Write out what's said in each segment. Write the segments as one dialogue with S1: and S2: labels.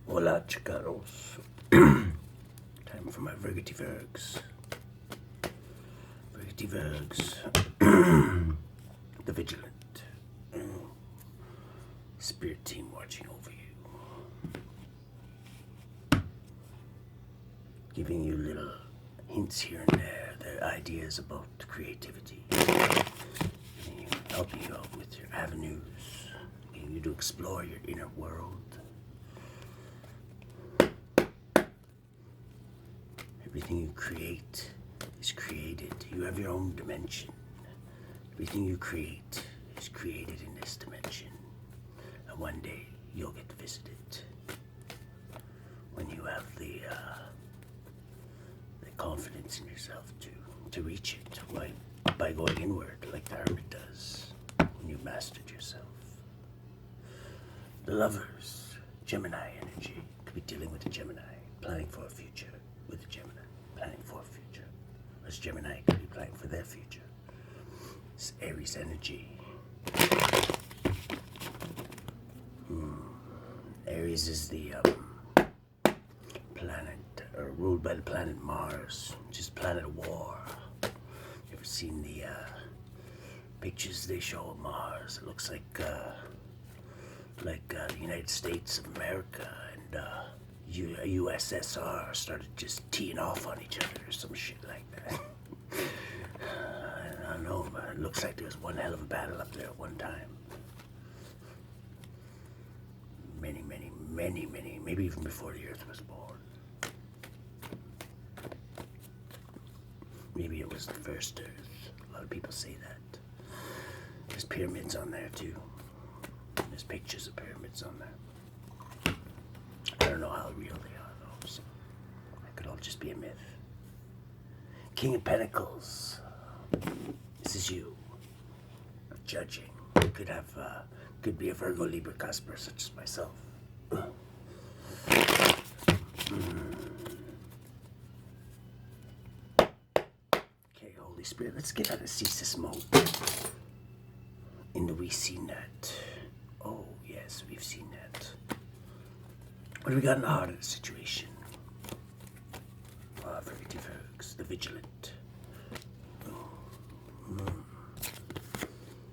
S1: Hola, chicaros. Time for my Virgity Virgs. Virgity Virgs. The Vigilant. Spirit team watching over you. Giving you little hints here and there, their ideas about creativity. Helping you out with your avenues. Getting you to explore your inner world. Everything you create is created. You have your own dimension. Everything you create is created in this dimension. And one day, you'll get to visit it. When you have the confidence in yourself to reach it by going inward like the hermit does when you've mastered yourself. The lovers, Gemini energy, could be dealing with a Gemini, planning for a future with a Gemini. Planning for a future. As Gemini could be planning for their future. It's Aries energy. Aries is the planet ruled by the planet Mars, which is planet of war. You ever seen the pictures they show of Mars? It looks like the United States of America and USSR started just teeing off on each other or some shit like that. I don't know, but it looks like there was one hell of a battle up there at one time. Many, maybe even before the Earth was born. Maybe it was the first Earth. A lot of people say that. There's pyramids on there too. There's pictures of pyramids on there. I don't know how real they are, though, so that could all just be a myth. King of Pentacles. This is you. Judging. Could be a Virgo, Libra, cusper, such as myself. Okay, Holy Spirit, let's get out of ceaseless mode. Into we seen that. Oh, yes, we've seen that. What do we got in the heart of the situation? Virgity Virgs, the Vigilant.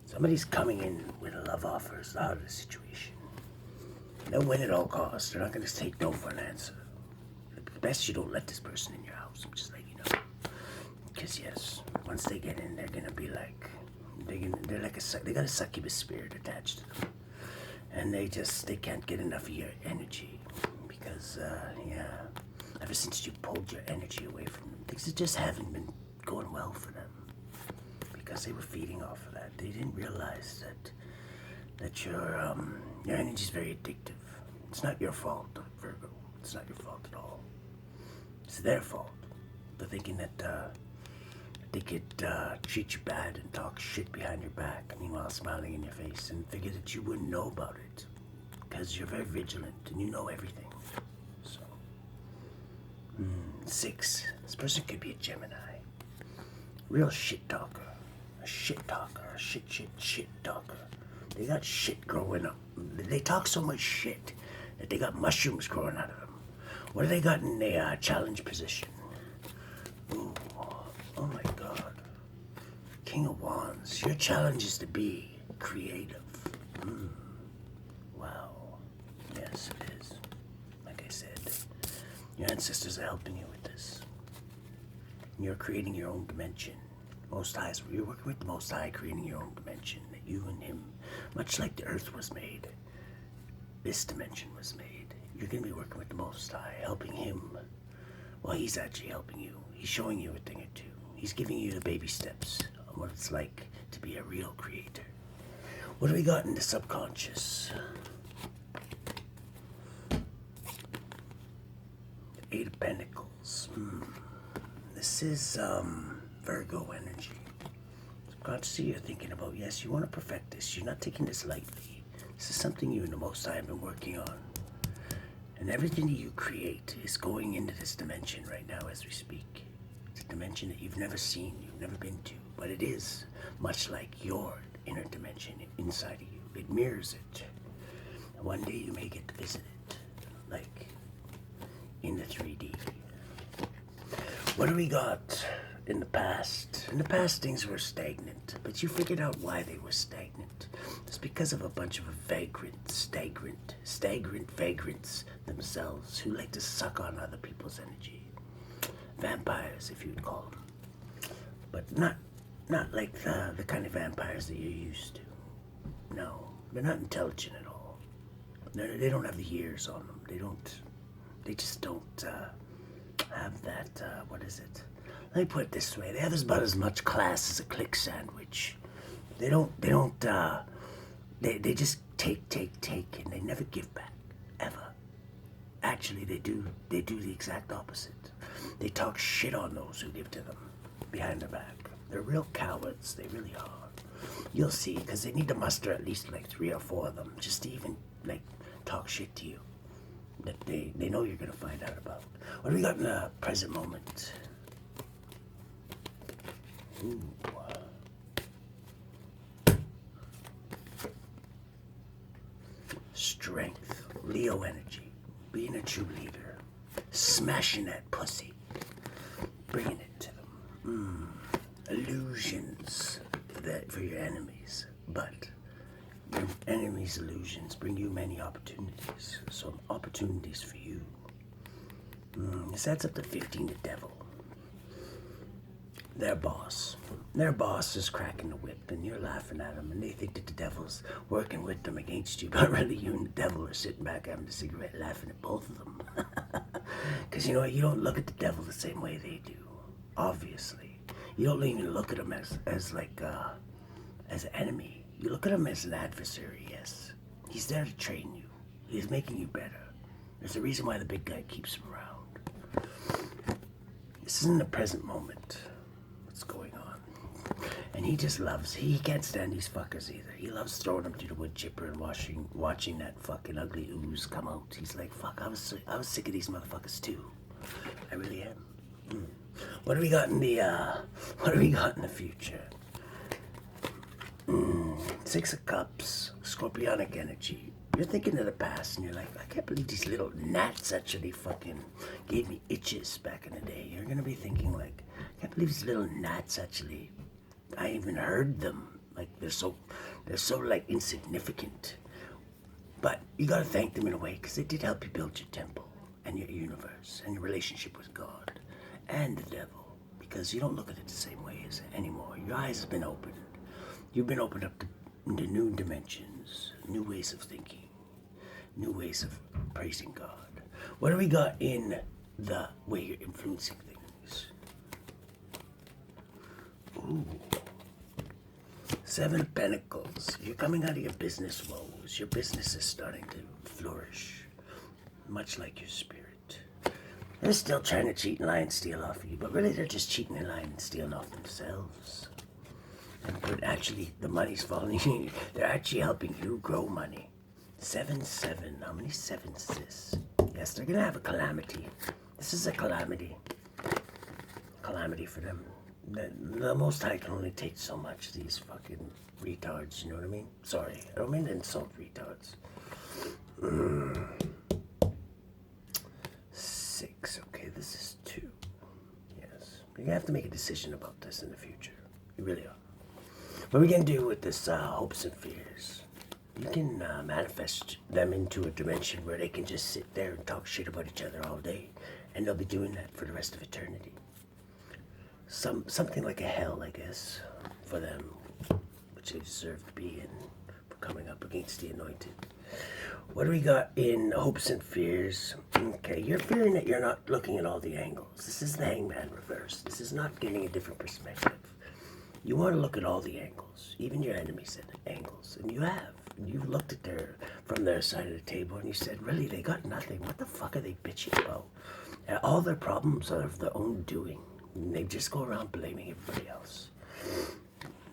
S1: Somebody's coming in with love offers, the heart of the situation. They'll win at all costs. They're not going to take no for an answer. The best you don't let this person in your house. I'm just letting you know. Because yes, once they get in, they're going to be like, they got a succubus spirit attached to them. And they can't get enough of your energy. Because, ever since you pulled your energy away from them, things just haven't been going well for them. Because they were feeding off of that. They didn't realize that your energy is very addictive. It's not your fault, Virgo. It's not your fault at all. It's their fault. They're thinking that they could treat you bad and talk shit behind your back, meanwhile smiling in your face, and figure that you wouldn't know about it. Because you're very vigilant and you know everything. So, 6. This person could be a Gemini. Real shit talker. A shit talker. A shit talker. They got shit growing up. They talk so much shit that they got mushrooms growing out of them. What do they got in their challenge position? Ooh. Oh my God. King of Wands. Your challenge is to be creative. Wow. Yes, it is. Like I said, your ancestors are helping you with this. You're creating your own dimension. Most High, you're working with the Most High, creating your own dimension. That you and him, much like the Earth was made, this dimension was made. You're going to be working with the Most High, helping him. Well, he's actually helping you. He's showing you a thing or two. He's giving you the baby steps on what it's like to be a real creator. What do we got in the subconscious? The 8 of Pentacles. This is Virgo energy. Subconsciously, you're thinking about, yes, you want to perfect this. You're not taking this lightly. This is something you and the Most High have been working on. And everything that you create is going into this dimension right now as we speak. It's a dimension that you've never seen, you've never been to, but it is much like your inner dimension inside of you. It mirrors it. And one day you may get to visit it. like in the 3D. What do we got in the past? In the past, things were stagnant, but you figured out why they were stagnant. It's because of a bunch of stagnant vagrants themselves who like to suck on other people's energy. Vampires, if you'd call them. But not like the kind of vampires that you're used to. No, they're not intelligent at all. They don't have the years on them. They just don't have that, what is it? Let me put it this way. They have about as much class as a click sandwich. They just take, and they never give back, ever. Actually, they do the exact opposite. They talk shit on those who give to them behind their back. They're real cowards, they really are. You'll see, because they need to muster at least like 3 or 4 of them just to even like talk shit to you that they know you're gonna find out about. What do we got in the present moment? Ooh. Strength, Leo energy, being a true leader, smashing that pussy, bringing it to them. Illusions for your enemies, but your enemies' illusions bring you many opportunities. So opportunities for you. This adds up to 15 the devil. Their boss is cracking the whip, and you're laughing at them, and they think that the devil's working with them against you, but really you and the devil are sitting back having a cigarette, laughing at both of them. Because you know what? You don't look at the devil the same way they do. Obviously, you don't even look at him as an enemy. You look at him as an adversary. Yes, he's there to train you. He's making you better. There's a reason why the big guy keeps him around. This isn't the present moment. What's going on? And he just loves. He can't stand these fuckers either. He loves throwing them to the wood chipper and watching that fucking ugly ooze come out. He's like, fuck. I was sick of these motherfuckers too. I really am. What do we got in the future? 6 of Cups, Scorpionic energy. You're thinking of the past and you're like, I can't believe these little gnats actually fucking gave me itches back in the day. You're gonna be thinking like, I can't believe these little gnats actually, I even heard them. Like they're so like insignificant. But you gotta thank them in a way because they did help you build your temple and your universe and your relationship with God and the devil, because you don't look at it the same way as anymore. Your eyes have been opened. You've been opened up to new dimensions, new ways of thinking, new ways of praising God. What do we got in the way you're influencing things? Ooh. 7 of Pentacles. You're coming out of your business woes. Your business is starting to flourish, much like your spirit. They're still trying to cheat and lie and steal off of you, but really they're just cheating and lying and stealing off themselves. But actually, the money's falling in. They're actually helping you grow money. 7-7. How many 7s is this? Yes, they're going to have a calamity. This is a calamity. Calamity for them. The Most High can only take so much, these fucking retards, you know what I mean? Sorry, I don't mean to insult retards. 6. Okay, this is 2. Yes. You're going to have to make a decision about this in the future. You really are. What are we going to do with this hopes and fears? You can manifest them into a dimension where they can just sit there and talk shit about each other all day. And they'll be doing that for the rest of eternity. Something like a hell, I guess, for them, which they deserve to be in for coming up against the anointed. What do we got in hopes and fears? Okay, you're fearing that you're not looking at all the angles. This is the Hangman reverse. This is not getting a different perspective. You want to look at all the angles, even your enemies' angles, and you have. You've looked at from their side of the table, and you said, really, they got nothing. What the fuck are they bitching about? All their problems are of their own doing. And they just go around blaming everybody else.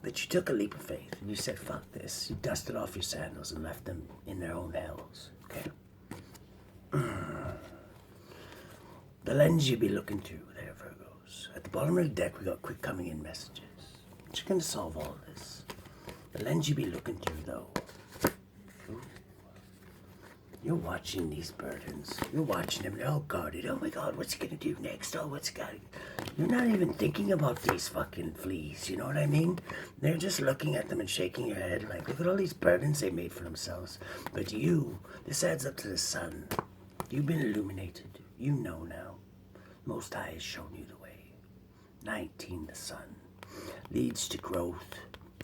S1: But you took a leap of faith, and you said, fuck this. You dusted off your sandals and left them in their own hells, okay? The lens you be looking through there, Virgos. At the bottom of the deck, we got quick coming in messages. You're going to solve all this. The lens you be looking through, though. Ooh. You're watching these burdens. You're watching them. They're all guarded. Oh my God, what's he gonna do next? Oh, what's he got? You're not even thinking about these fucking fleas. You know what I mean? They're just looking at them and shaking your head like, look at all these burdens they made for themselves. But you, this adds up to the sun. You've been illuminated. You know now. Most High has shown you the way. 19, the sun, leads to growth.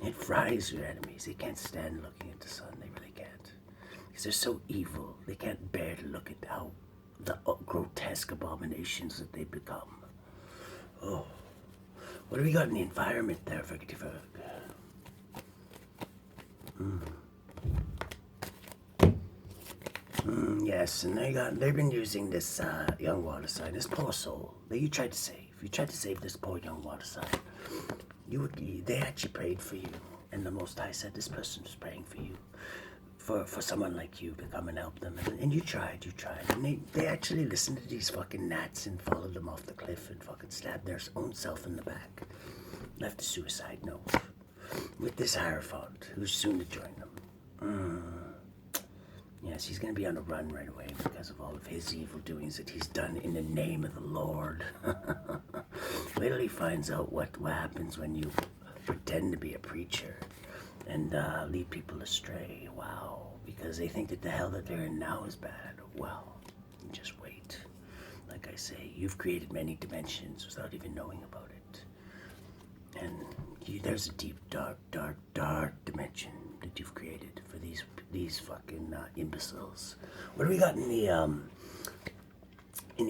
S1: It fries your enemies. They can't stand looking at the sun. They really can't. Because they're so evil. They can't bear to look at how the grotesque abominations that they become. Oh. What have we got in the environment there, Virgo? Yes, and they've been using this young water sign, this poor soul that you tried to save. You tried to save this poor young water sign. They actually prayed for you, and the Most High said this person was praying for you, for someone like you to come and help them. And you tried, and they actually listened to these fucking gnats and followed them off the cliff and fucking stabbed their own self in the back. Left a suicide note with this Hierophant, who's soon to join them. Yes, he's going to be on the run right away because of all of his evil doings that he's done in the name of the Lord. Wait till he finds out what happens when you pretend to be a preacher and lead people astray. Wow, because they think that the hell that they're in now is bad. Well, just wait. Like I say, you've created many dimensions without even knowing about it. And there's a deep, dark dimension that you've created for these fucking imbeciles. What do we got in the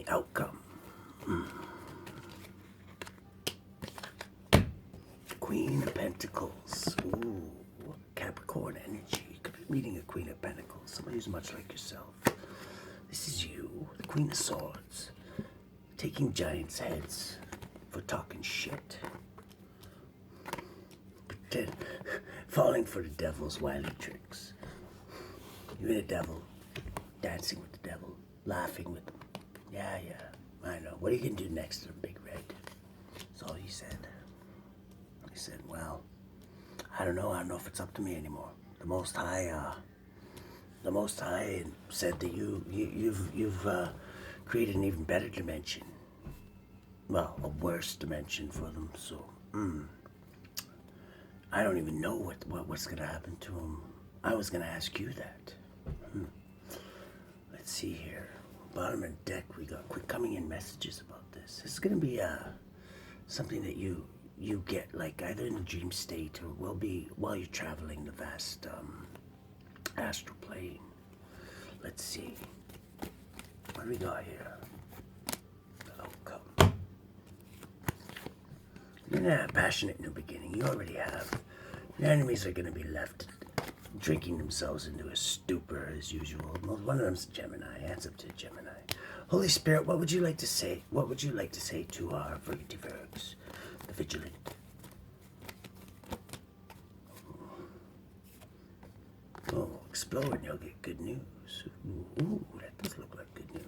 S1: outcome? Queen of Pentacles. Ooh, Capricorn energy. You could be meeting a Queen of Pentacles, somebody who's much like yourself. This is you, the Queen of Swords, taking giants' heads for talking shit. Falling for the devil's wily tricks. You're the devil, dancing with the devil, laughing with them. Yeah, I know. What are you going to do next to the big red? That's all he said. He said, well, I don't know if it's up to me anymore. The Most High said that you've created an even better dimension. Well, a worse dimension for them, so, I don't even know what's going to happen to him. I was going to ask you that. Let's see here. Bottom of the deck, we got quick coming in messages about this. This is going to be something that you get like either in a dream state or will be while you're traveling the vast astral plane. Let's see. What do we got here? Outcome. You're not passionate in the beginning. You already have. Your enemies are going to be left drinking themselves into a stupor as usual. One of them's Gemini. Hands up to Gemini. Holy Spirit, what would you like to say? What would you like to say to our Virgos, the Vigilant? Oh, explore and you'll get good news. Ooh, that does look like good news.